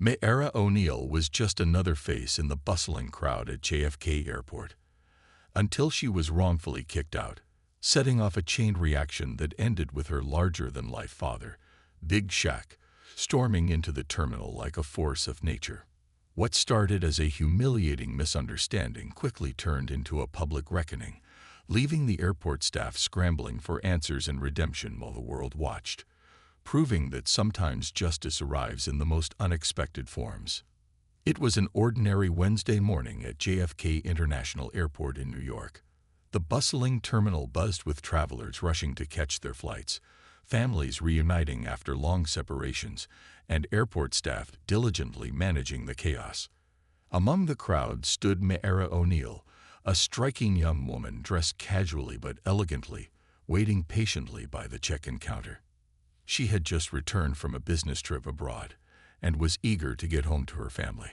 Mayara O'Neill was just another face in the bustling crowd at JFK Airport, until she was wrongfully kicked out, setting off a chain reaction that ended with her larger-than-life father, Big Shaq, storming into the terminal like a force of nature. What started as a humiliating misunderstanding quickly turned into a public reckoning, leaving the airport staff scrambling for answers and redemption while the world watched, proving that sometimes justice arrives in the most unexpected forms. It was an ordinary Wednesday morning at JFK International Airport in New York. The bustling terminal buzzed with travelers rushing to catch their flights, families reuniting after long separations, and airport staff diligently managing the chaos. Among the crowd stood Mayara O'Neill, a striking young woman dressed casually but elegantly, waiting patiently by the check-in counter. She had just returned from a business trip abroad and was eager to get home to her family.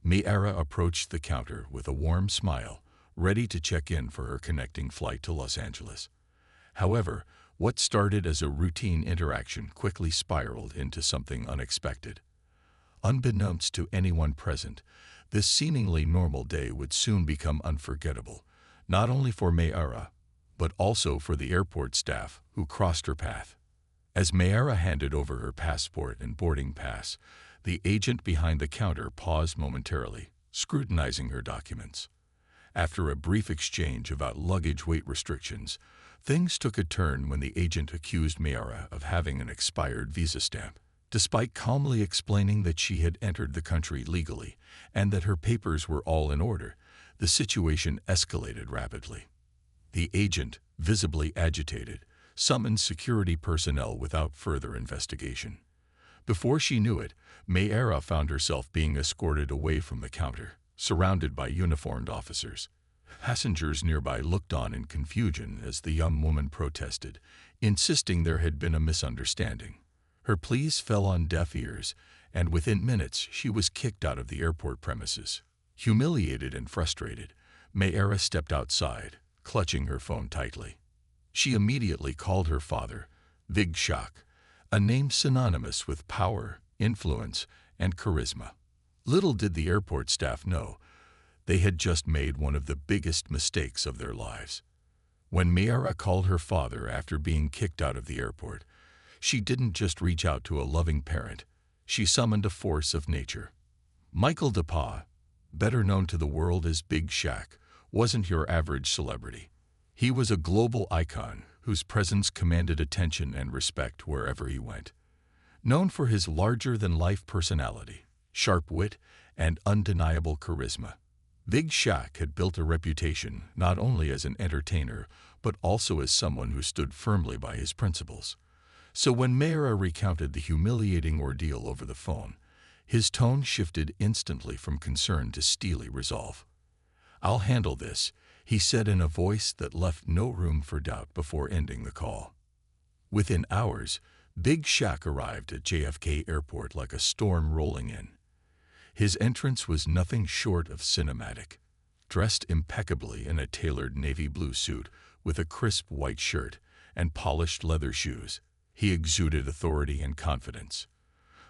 Mayara approached the counter with a warm smile, ready to check in for her connecting flight to Los Angeles. However, what started as a routine interaction quickly spiraled into something unexpected. Unbeknownst to anyone present, this seemingly normal day would soon become unforgettable, not only for Mayara, but also for the airport staff who crossed her path. As Mayara handed over her passport and boarding pass, the agent behind the counter paused momentarily, scrutinizing her documents. After a brief exchange about luggage weight restrictions, things took a turn when the agent accused Mayara of having an expired visa stamp. Despite calmly explaining that she had entered the country legally and that her papers were all in order, the situation escalated rapidly. The agent, visibly agitated, summoned security personnel without further investigation. Before she knew it, Mayara found herself being escorted away from the counter, surrounded by uniformed officers. Passengers nearby looked on in confusion as the young woman protested, insisting there had been a misunderstanding. Her pleas fell on deaf ears, and within minutes she was kicked out of the airport premises. Humiliated and frustrated, Mayara stepped outside, clutching her phone tightly. She immediately called her father, Big Shaq, a name synonymous with power, influence, and charisma. Little did the airport staff know, they had just made one of the biggest mistakes of their lives. When Mayara called her father after being kicked out of the airport, she didn't just reach out to a loving parent, she summoned a force of nature. Michael DePaul, better known to the world as Big Shaq, wasn't your average celebrity. He was a global icon whose presence commanded attention and respect wherever he went. Known for his larger-than-life personality, sharp wit, and undeniable charisma, Big Shaq had built a reputation not only as an entertainer, but also as someone who stood firmly by his principles. So when Mayara recounted the humiliating ordeal over the phone, his tone shifted instantly from concern to steely resolve. "I'll handle this," he said in a voice that left no room for doubt before ending the call. Within hours, Big Shaq arrived at JFK Airport like a storm rolling in. His entrance was nothing short of cinematic. Dressed impeccably in a tailored navy blue suit with a crisp white shirt and polished leather shoes, he exuded authority and confidence.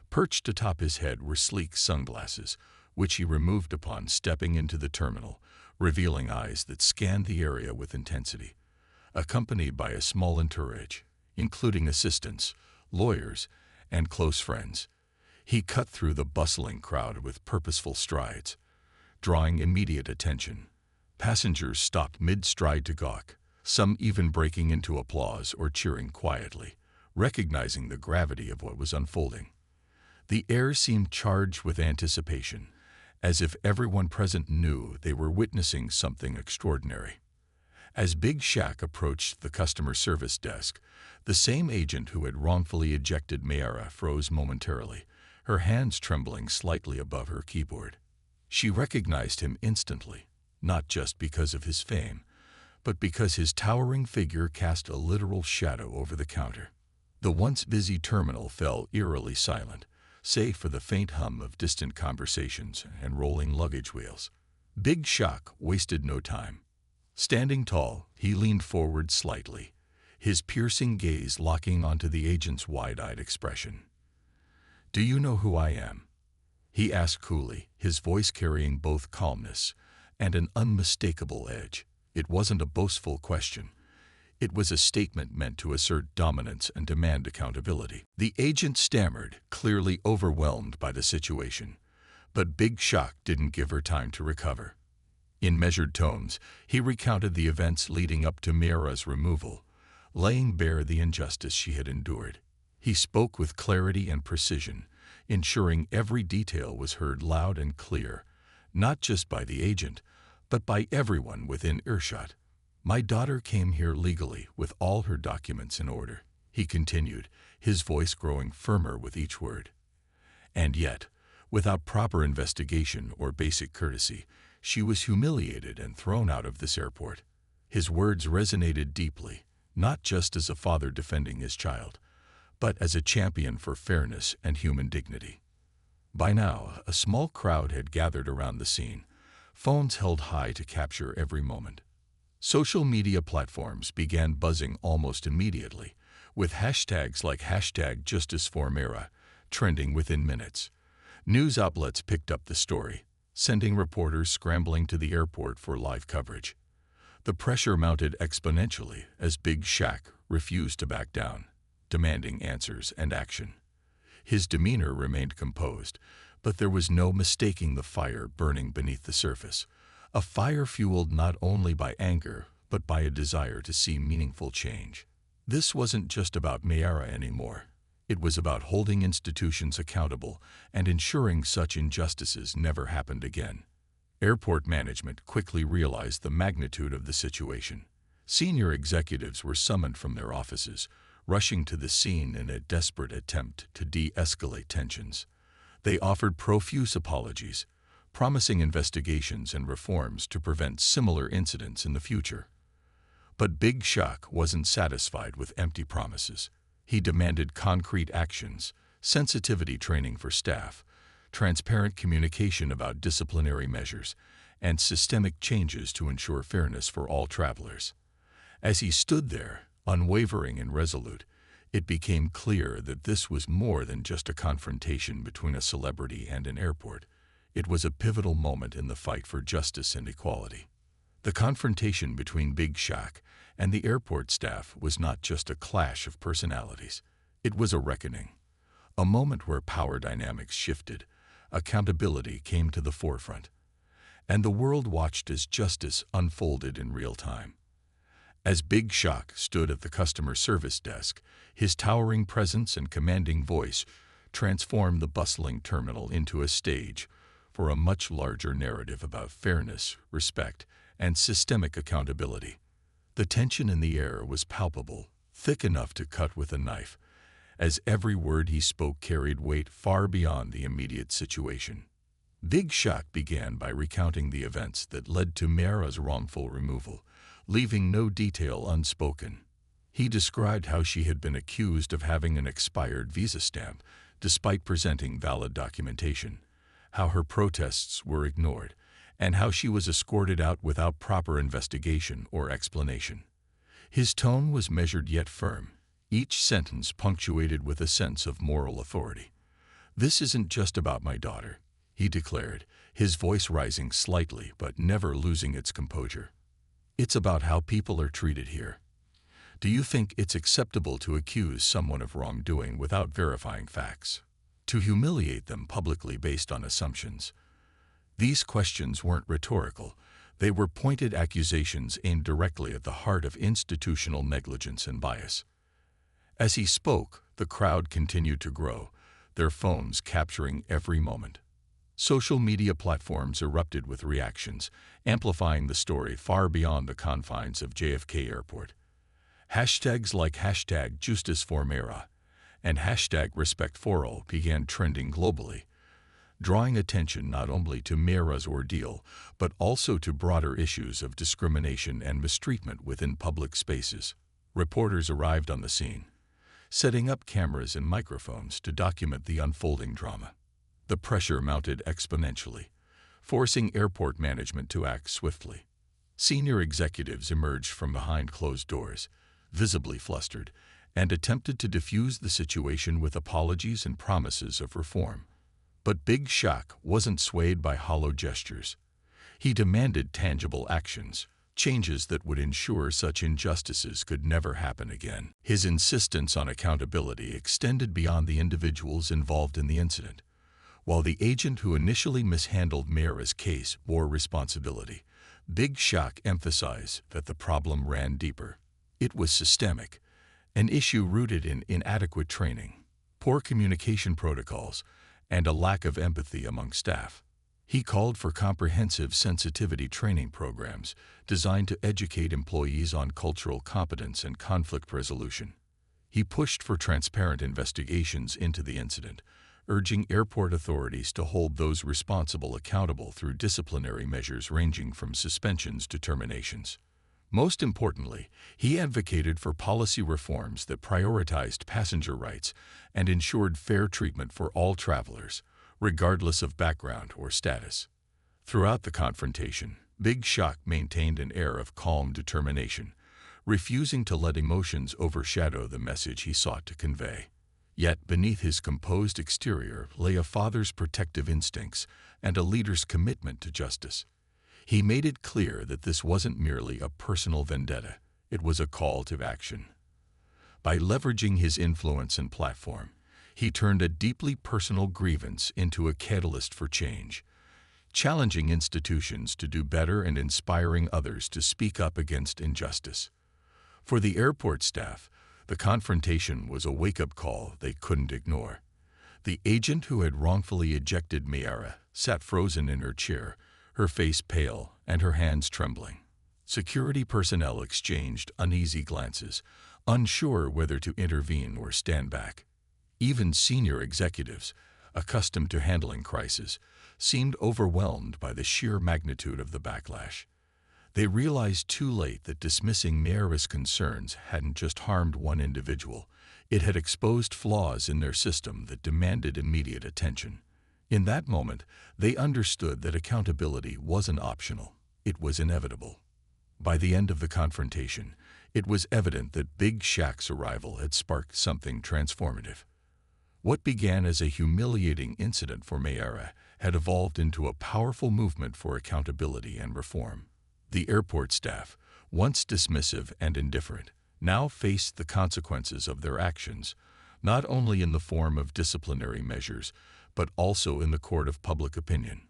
Perched atop his head were sleek sunglasses, which he removed upon stepping into the terminal, revealing eyes that scanned the area with intensity. Accompanied by a small entourage, including assistants, lawyers, and close friends, he cut through the bustling crowd with purposeful strides, drawing immediate attention. Passengers stopped mid-stride to gawk, some even breaking into applause or cheering quietly, recognizing the gravity of what was unfolding. The air seemed charged with anticipation, as if everyone present knew they were witnessing something extraordinary. As Big Shaq approached the customer service desk, the same agent who had wrongfully ejected Mayara froze momentarily, her hands trembling slightly above her keyboard. She recognized him instantly, not just because of his fame, but because his towering figure cast a literal shadow over the counter. The once busy terminal fell eerily silent, save for the faint hum of distant conversations and rolling luggage wheels. Big Shaq wasted no time. Standing tall, he leaned forward slightly, his piercing gaze locking onto the agent's wide-eyed expression. "Do you know who I am?" he asked coolly, his voice carrying both calmness and an unmistakable edge. It wasn't a boastful question. It was a statement meant to assert dominance and demand accountability. The agent stammered, clearly overwhelmed by the situation. But Big Shaq didn't give her time to recover. In measured tones, he recounted the events leading up to Miara's removal, laying bare the injustice she had endured. He spoke with clarity and precision, ensuring every detail was heard loud and clear, not just by the agent, but by everyone within earshot. "My daughter came here legally with all her documents in order," he continued, his voice growing firmer with each word. "And yet, without proper investigation or basic courtesy, she was humiliated and thrown out of this airport." His words resonated deeply, not just as a father defending his child, but as a champion for fairness and human dignity. By now, a small crowd had gathered around the scene, phones held high to capture every moment. Social media platforms began buzzing almost immediately, with hashtags like #JusticeForMira trending within minutes. News outlets picked up the story, sending reporters scrambling to the airport for live coverage. The pressure mounted exponentially as Big Shaq refused to back down, demanding answers and action. His demeanor remained composed, but there was no mistaking the fire burning beneath the surface, a fire fueled not only by anger, but by a desire to see meaningful change. This wasn't just about Miara anymore. It was about holding institutions accountable and ensuring such injustices never happened again. Airport management quickly realized the magnitude of the situation. Senior executives were summoned from their offices, rushing to the scene in a desperate attempt to de-escalate tensions. They offered profuse apologies, promising investigations and reforms to prevent similar incidents in the future. But Big Shaq wasn't satisfied with empty promises. He demanded concrete actions, sensitivity training for staff, transparent communication about disciplinary measures, and systemic changes to ensure fairness for all travelers. As he stood there, unwavering and resolute, it became clear that this was more than just a confrontation between a celebrity and an airport. It was a pivotal moment in the fight for justice and equality. The confrontation between Big Shaq and the airport staff was not just a clash of personalities. It was a reckoning, a moment where power dynamics shifted, accountability came to the forefront, and the world watched as justice unfolded in real time. As Big Shaq stood at the customer service desk, his towering presence and commanding voice transformed the bustling terminal into a stage for a much larger narrative about fairness, respect, and systemic accountability. The tension in the air was palpable, thick enough to cut with a knife, as every word he spoke carried weight far beyond the immediate situation. Big Shaq began by recounting the events that led to Miara's wrongful removal, leaving no detail unspoken. He described how she had been accused of having an expired visa stamp, despite presenting valid documentation, how her protests were ignored, and how she was escorted out without proper investigation or explanation. His tone was measured yet firm, each sentence punctuated with a sense of moral authority. "This isn't just about my daughter," he declared, his voice rising slightly but never losing its composure. "It's about how people are treated here. Do you think it's acceptable to accuse someone of wrongdoing without verifying facts? To humiliate them publicly based on assumptions?" These questions weren't rhetorical. They were pointed accusations aimed directly at the heart of institutional negligence and bias. As he spoke, the crowd continued to grow, their phones capturing every moment. Social media platforms erupted with reactions, amplifying the story far beyond the confines of JFK Airport. Hashtags like #JusticeForMira and #RespectForAll began trending globally, drawing attention not only to Miara's ordeal, but also to broader issues of discrimination and mistreatment within public spaces. Reporters arrived on the scene, setting up cameras and microphones to document the unfolding drama. The pressure mounted exponentially, forcing airport management to act swiftly. Senior executives emerged from behind closed doors, visibly flustered, and attempted to defuse the situation with apologies and promises of reform. But Big Shaq wasn't swayed by hollow gestures. He demanded tangible actions, changes that would ensure such injustices could never happen again. His insistence on accountability extended beyond the individuals involved in the incident. While the agent who initially mishandled Mayara's case bore responsibility, Big Shaq emphasized that the problem ran deeper. It was systemic, an issue rooted in inadequate training, poor communication protocols, and a lack of empathy among staff. He called for comprehensive sensitivity training programs designed to educate employees on cultural competence and conflict resolution. He pushed for transparent investigations into the incident, urging airport authorities to hold those responsible accountable through disciplinary measures ranging from suspensions to terminations. Most importantly, he advocated for policy reforms that prioritized passenger rights and ensured fair treatment for all travelers, regardless of background or status. Throughout the confrontation, Big Shaq maintained an air of calm determination, refusing to let emotions overshadow the message he sought to convey. Yet beneath his composed exterior lay a father's protective instincts and a leader's commitment to justice. He made it clear that this wasn't merely a personal vendetta, it was a call to action. By leveraging his influence and platform, he turned a deeply personal grievance into a catalyst for change, challenging institutions to do better and inspiring others to speak up against injustice. For the airport staff, the confrontation was a wake-up call they couldn't ignore. The agent who had wrongfully ejected Mayara sat frozen in her chair, her face pale and her hands trembling. Security personnel exchanged uneasy glances, unsure whether to intervene or stand back. Even senior executives, accustomed to handling crises, seemed overwhelmed by the sheer magnitude of the backlash. They realized too late that dismissing Mayara's concerns hadn't just harmed one individual, it had exposed flaws in their system that demanded immediate attention. In that moment, they understood that accountability wasn't optional, it was inevitable. By the end of the confrontation, it was evident that Big Shaq's arrival had sparked something transformative. What began as a humiliating incident for Mayara had evolved into a powerful movement for accountability and reform. The airport staff, once dismissive and indifferent, now faced the consequences of their actions, not only in the form of disciplinary measures, but also in the court of public opinion.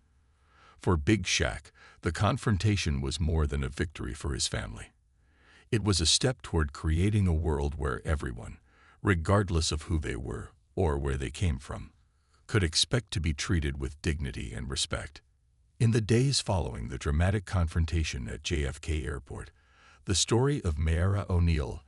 For Big Shaq, the confrontation was more than a victory for his family. It was a step toward creating a world where everyone, regardless of who they were or where they came from, could expect to be treated with dignity and respect. In the days following the dramatic confrontation at JFK Airport, the story of Mayara O'Neal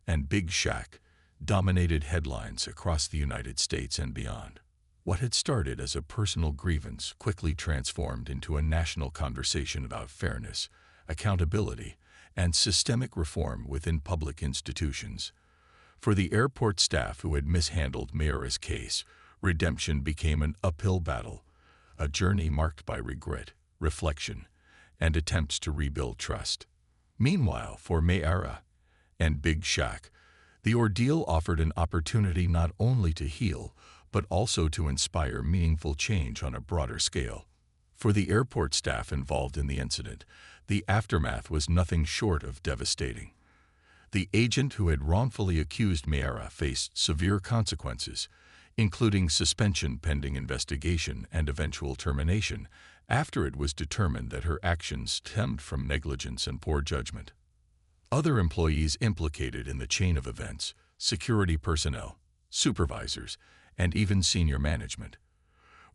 and Big Shaq dominated headlines across the United States and beyond. What had started as a personal grievance quickly transformed into a national conversation about fairness, accountability, and systemic reform within public institutions. For the airport staff who had mishandled Mayara's case, redemption became an uphill battle, a journey marked by regret, reflection, and attempts to rebuild trust. Meanwhile, for Mayara and Big Shaq, the ordeal offered an opportunity not only to heal, but also to inspire meaningful change on a broader scale. For the airport staff involved in the incident, the aftermath was nothing short of devastating. The agent who had wrongfully accused Mayara faced severe consequences, including suspension pending investigation and eventual termination, after it was determined that her actions stemmed from negligence and poor judgment. Other employees implicated in the chain of events, security personnel, supervisors, and even senior management,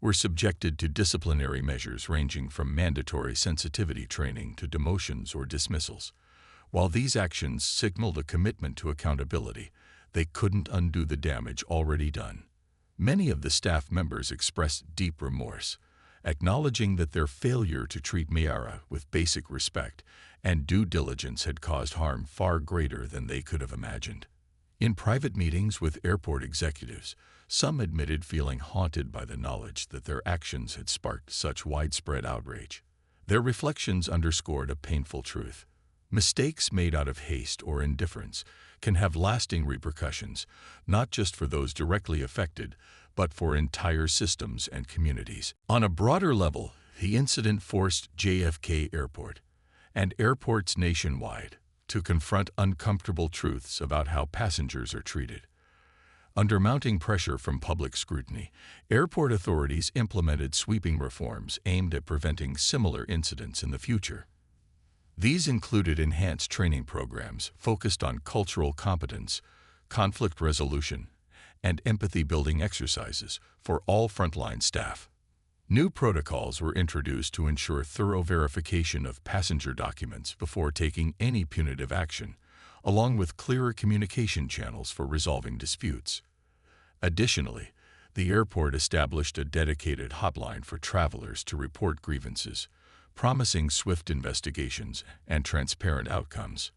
were subjected to disciplinary measures ranging from mandatory sensitivity training to demotions or dismissals. While these actions signaled a commitment to accountability, they couldn't undo the damage already done. Many of the staff members expressed deep remorse, acknowledging that their failure to treat Mayara with basic respect and due diligence had caused harm far greater than they could have imagined. In private meetings with airport executives, some admitted feeling haunted by the knowledge that their actions had sparked such widespread outrage. Their reflections underscored a painful truth. Mistakes made out of haste or indifference can have lasting repercussions, not just for those directly affected, but for entire systems and communities. On a broader level, the incident forced JFK Airport and airports nationwide to confront uncomfortable truths about how passengers are treated. Under mounting pressure from public scrutiny, airport authorities implemented sweeping reforms aimed at preventing similar incidents in the future. These included enhanced training programs focused on cultural competence, conflict resolution, and empathy-building exercises for all frontline staff. New protocols were introduced to ensure thorough verification of passenger documents before taking any punitive action, along with clearer communication channels for resolving disputes. Additionally, the airport established a dedicated hotline for travelers to report grievances, promising swift investigations and transparent outcomes.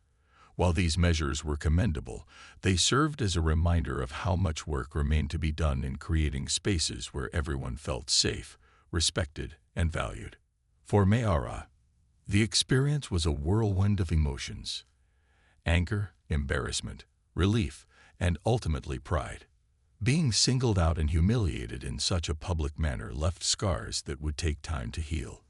While these measures were commendable, they served as a reminder of how much work remained to be done in creating spaces where everyone felt safe, respected, and valued. For Mayara, the experience was a whirlwind of emotions: anger, embarrassment, relief, and ultimately pride. Being singled out and humiliated in such a public manner left scars that would take time to heal.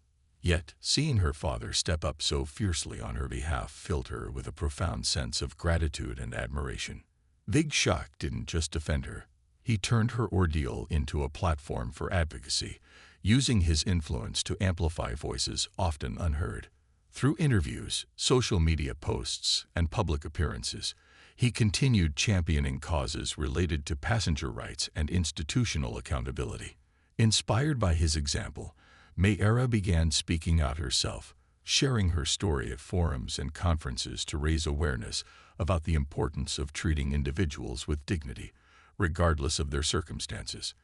Yet, seeing her father step up so fiercely on her behalf filled her with a profound sense of gratitude and admiration. Big Shaq didn't just defend her. He turned her ordeal into a platform for advocacy, using his influence to amplify voices often unheard. Through interviews, social media posts, and public appearances, he continued championing causes related to passenger rights and institutional accountability. Inspired by his example, Mayara began speaking out herself, sharing her story at forums and conferences to raise awareness about the importance of treating individuals with dignity, regardless of their circumstances.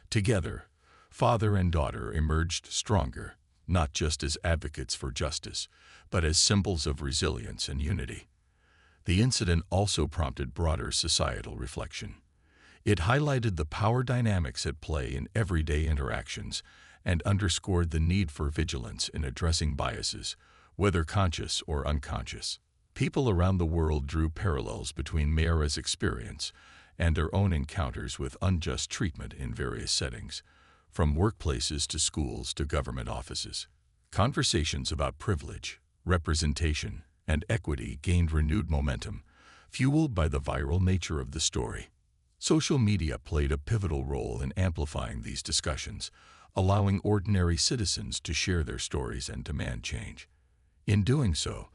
Together, father and daughter emerged stronger, not just as advocates for justice, but as symbols of resilience and unity. The incident also prompted broader societal reflection. It highlighted the power dynamics at play in everyday interactions and underscored the need for vigilance in addressing biases, whether conscious or unconscious. People around the world drew parallels between Mayara's experience and their own encounters with unjust treatment in various settings, from workplaces to schools to government offices. Conversations about privilege, representation, and equity gained renewed momentum, fueled by the viral nature of the story. Social media played a pivotal role in amplifying these discussions, allowing ordinary citizens to share their stories and demand change. In doing so,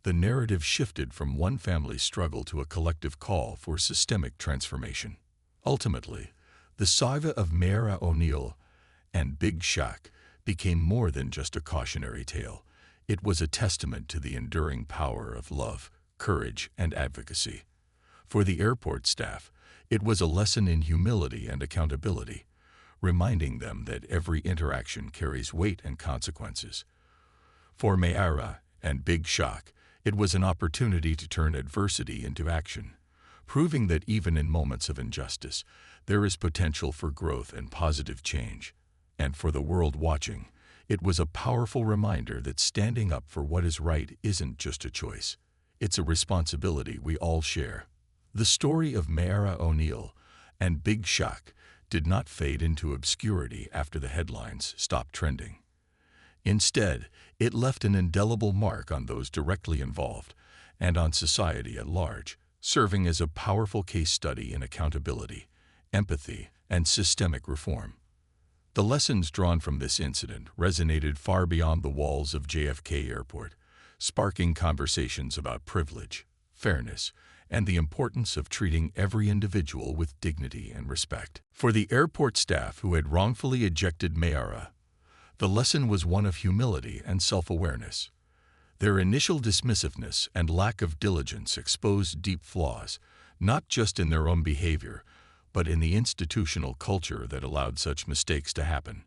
the narrative shifted from one family's struggle to a collective call for systemic transformation. Ultimately, the saga of Mayara O'Neil and Big Shaq became more than just a cautionary tale. It was a testament to the enduring power of love, courage, and advocacy. For the airport staff, it was a lesson in humility and accountability, reminding them that every interaction carries weight and consequences. For Mayara and Big Shaq, it was an opportunity to turn adversity into action, proving that even in moments of injustice, there is potential for growth and positive change. And for the world watching, it was a powerful reminder that standing up for what is right isn't just a choice. It's a responsibility we all share. The story of Mayara O'Neil and Big Shaq did not fade into obscurity after the headlines stopped trending. Instead, it left an indelible mark on those directly involved and on society at large, serving as a powerful case study in accountability, empathy, and systemic reform. The lessons drawn from this incident resonated far beyond the walls of JFK Airport, sparking conversations about privilege, fairness, and the importance of treating every individual with dignity and respect. For the airport staff who had wrongfully ejected Mayara, the lesson was one of humility and self-awareness. Their initial dismissiveness and lack of diligence exposed deep flaws, not just in their own behavior, but in the institutional culture that allowed such mistakes to happen.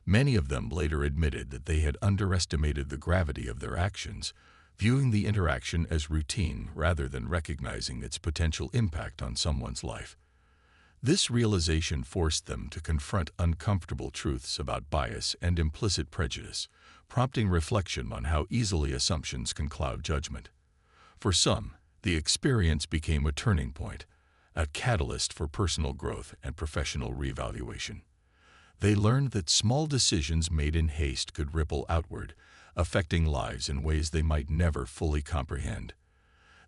Many of them later admitted that they had underestimated the gravity of their actions, viewing the interaction as routine rather than recognizing its potential impact on someone's life. This realization forced them to confront uncomfortable truths about bias and implicit prejudice, prompting reflection on how easily assumptions can cloud judgment. For some, the experience became a turning point, a catalyst for personal growth and professional reevaluation. They learned that small decisions made in haste could ripple outward, affecting lives in ways they might never fully comprehend.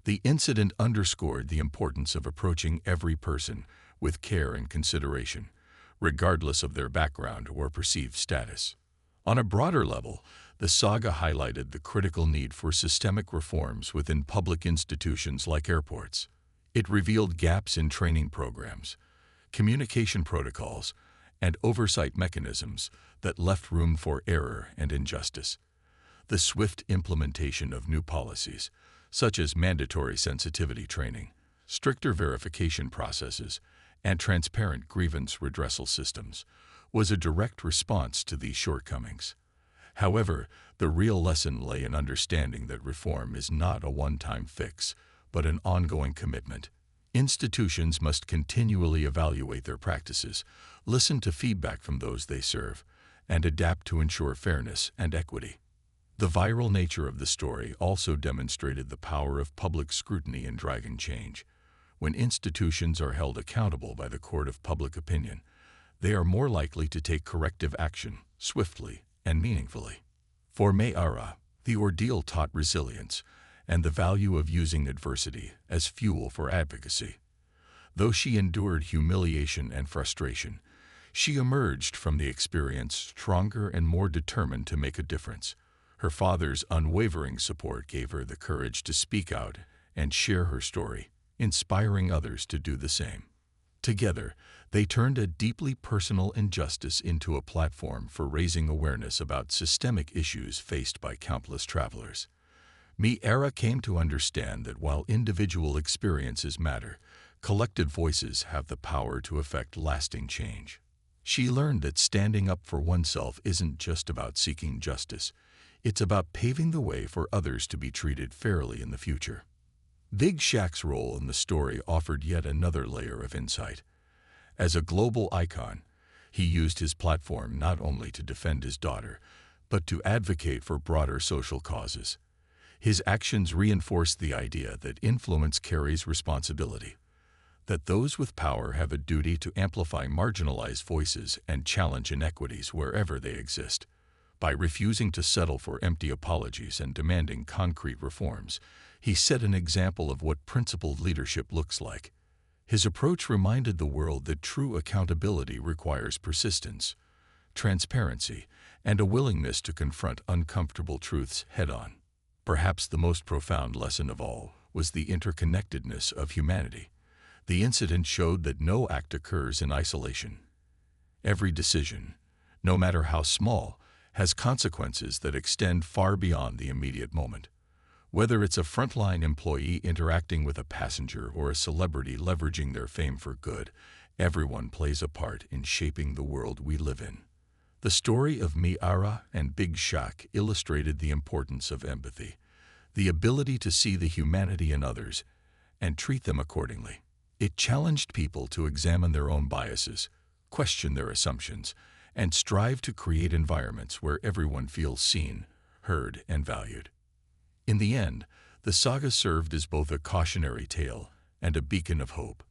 The incident underscored the importance of approaching every person with care and consideration, regardless of their background or perceived status. On a broader level, the saga highlighted the critical need for systemic reforms within public institutions like airports. It revealed gaps in training programs, communication protocols, and oversight mechanisms that left room for error and injustice. The swift implementation of new policies, such as mandatory sensitivity training, stricter verification processes, and transparent grievance redressal systems, was a direct response to these shortcomings. However, the real lesson lay in understanding that reform is not a one-time fix, but an ongoing commitment. Institutions must continually evaluate their practices, listen to feedback from those they serve, and adapt to ensure fairness and equity. The viral nature of the story also demonstrated the power of public scrutiny in driving change. When institutions are held accountable by the court of public opinion, they are more likely to take corrective action swiftly and meaningfully. For Mayara, the ordeal taught resilience and the value of using adversity as fuel for advocacy. Though she endured humiliation and frustration, she emerged from the experience stronger and more determined to make a difference. Her father's unwavering support gave her the courage to speak out and share her story, inspiring others to do the same. Together, they turned a deeply personal injustice into a platform for raising awareness about systemic issues faced by countless travelers. Mayara came to understand that while individual experiences matter, collective voices have the power to effect lasting change. She learned that standing up for oneself isn't just about seeking justice, it's about paving the way for others to be treated fairly in the future. Big Shaq's role in the story offered yet another layer of insight. As a global icon, he used his platform not only to defend his daughter, but to advocate for broader social causes. His actions reinforced the idea that influence carries responsibility, that those with power have a duty to amplify marginalized voices and challenge inequities wherever they exist. By refusing to settle for empty apologies and demanding concrete reforms, he set an example of what principled leadership looks like. His approach reminded the world that true accountability requires persistence, transparency, and a willingness to confront uncomfortable truths head-on. Perhaps the most profound lesson of all was the interconnectedness of humanity. The incident showed that no act occurs in isolation. Every decision, no matter how small, has consequences that extend far beyond the immediate moment. Whether it's a frontline employee interacting with a passenger or a celebrity leveraging their fame for good, everyone plays a part in shaping the world we live in. The story of Mayara and Big Shaq illustrated the importance of empathy, the ability to see the humanity in others and treat them accordingly. It challenged people to examine their own biases, question their assumptions, and strive to create environments where everyone feels seen, heard, and valued. In the end, the saga served as both a cautionary tale and a beacon of hope.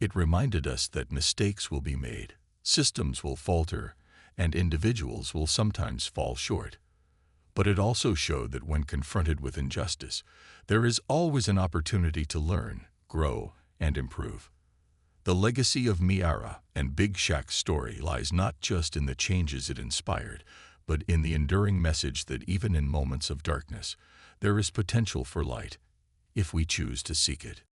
It reminded us that mistakes will be made, systems will falter, and individuals will sometimes fall short. But it also showed that when confronted with injustice, there is always an opportunity to learn, grow, and improve. The legacy of Mayara and Big Shaq's story lies not just in the changes it inspired, but in the enduring message that even in moments of darkness, there is potential for light, if we choose to seek it.